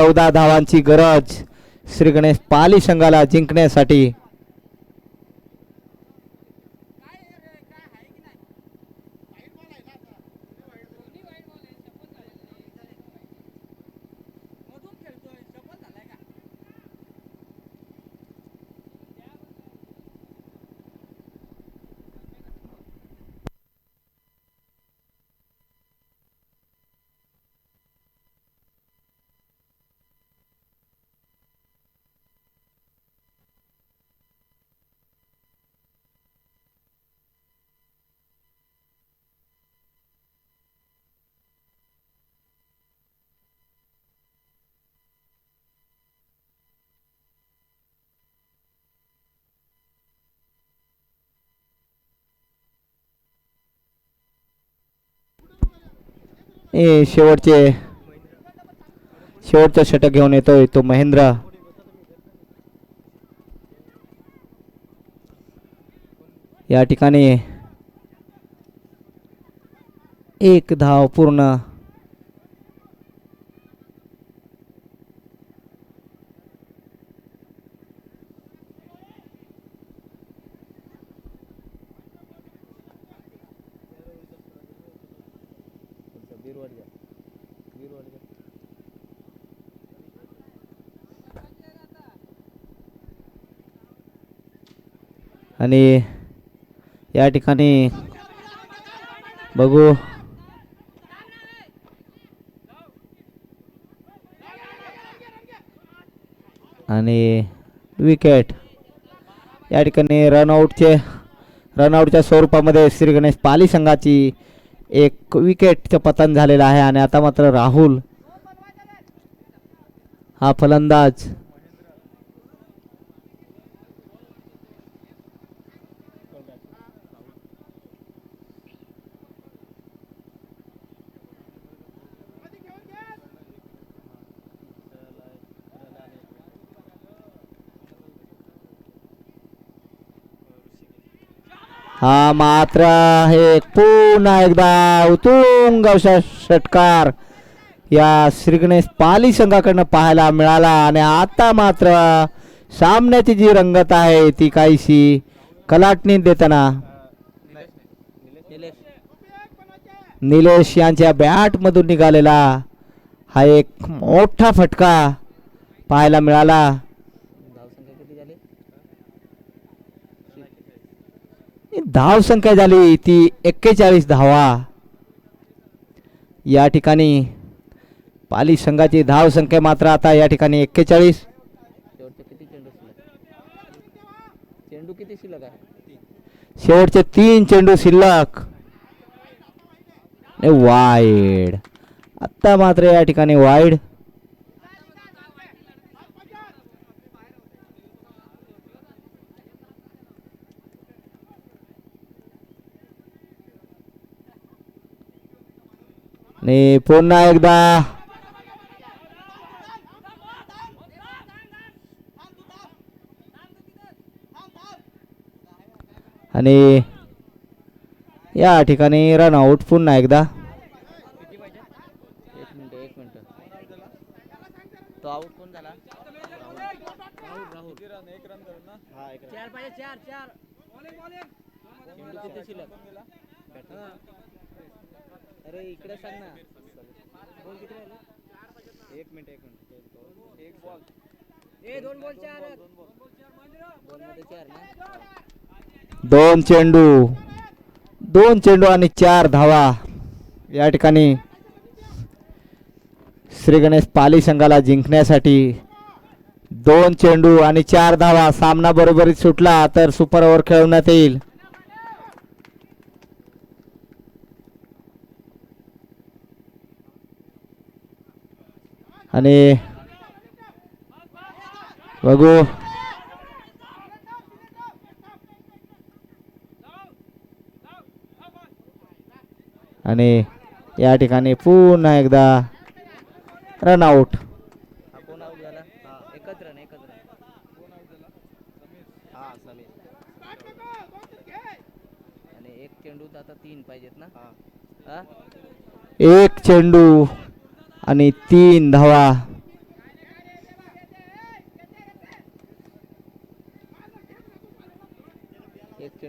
14 धावांची गरज श्री गणेश पाली संघाला जिंकण्यासाठी. शेवटचा षटक घेऊन येतोय तो महेंद्र. या ठिकाणी एक धाव पूर्ण. आणि या ठिकाणी बघू आणि विकेट. या ठिकाणी रनआउटच्या स्वरूपामध्ये श्री गणेश पाली संघाची एक विकेटचं पतन झालेलं आहे. आणि आता मात्र राहुल हा फलंदाज. हा मात्र हे पुन्हा एकदा उत्तुंग असा षटकार या श्री गणेश पाली संघाकडनं पाहायला मिळाला. आणि आता मात्र सामन्याची जी रंगत आहे ती काहीशी कलाटणी देताना निलेश यांच्या बॅट मधून निघालेला हा एक मोठा फटका पाहायला मिळाला. धाव संख्या झाली ती 41 धावा. या ठिकाणी पाली संघाची धाव संख्या मात्र आता या ठिकाणी 41. शेवटचे 3 चेंडू शिल्लक. वाईड. आता मात्र या ठिकाणी वाईड. आणि पुन्हा एकदा आणि या ठिकाणी रनआउट पुन्हा एकदा. अरे इकडे सांग ना. बॉल किती राहिले? 1 मिनिट. एक बॉल. दोन बॉल 4. दोन मध्ये 4 ना. 2 चेंडू आणि 4 धावा. या ठिकाणी श्री गणेश पाली संघाला जिंकण्यासाठी 2 चेंडू आणि 4 धावा. सामना बरोबरीत सुटला तर सुपर ओव्हर खेळवण्यात येईल. आणि बघू आणि या ठिकाणी पुन्हा एकदा रनआउट. कोण आउट झाला? एकच रन. कोण आउट झाला? समीर. आणि एक चेंडूत आता 3 पाहिजेत ना. 1 चेंडू आणि 3 धावा.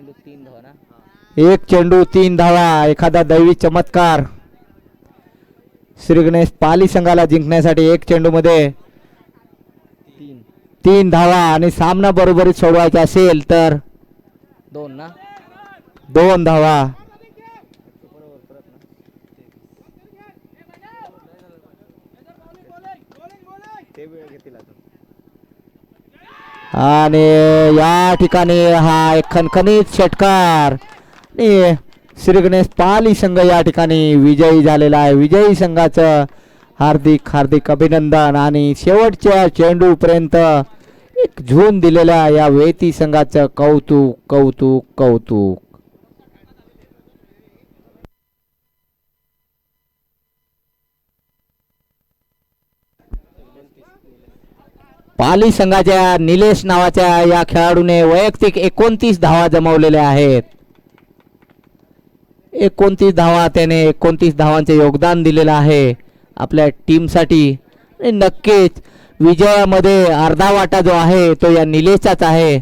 चेंडू 3 धावा ना. एक चेंडू 3 धावा. एखादा दैवी चमत्कार श्री गणेश पाली संघाला जिंकण्यासाठी एक चेंडू मध्ये 3 धावा आणि सामना बरोबरीत सोडवायचा असेल तर 2 ना. 2 धावा. आणि या ठिकाणी हा एक खणखणीत षटकार आणि श्री गणेश पाली संघ या ठिकाणी विजयी झालेला आहे. विजयी संघाचं हार्दिक हार्दिक अभिनंदन. आणि शेवटच्या चेंडू पर्यंत एक झून दिलेल्या या वेती संघाचं कौतुक कौतुक कौतुक. पाली संघाच्या निलेश नावाच्या या खेळाडूने वैयक्तिक 29 धावा जमवलेल्या आहेत. 29 धावा त्याने 29 धावांचे योगदान दिलेलं आहे आपल्या टीमसाठी. नक्कीच विजयामध्ये अर्धा वाटा जो आहे तो या निलेशचाच आहे.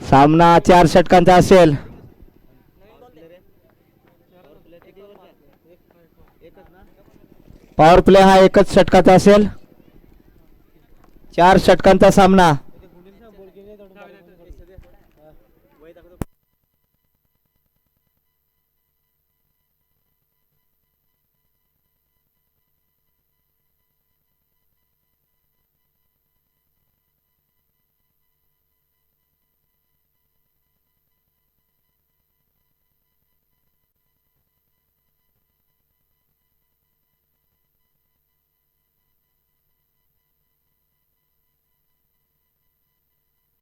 सामना 4 षटकांचा असेल. पॉवर प्ले हा एकच षटकाचा असेल. 4 षटकांचा सामना.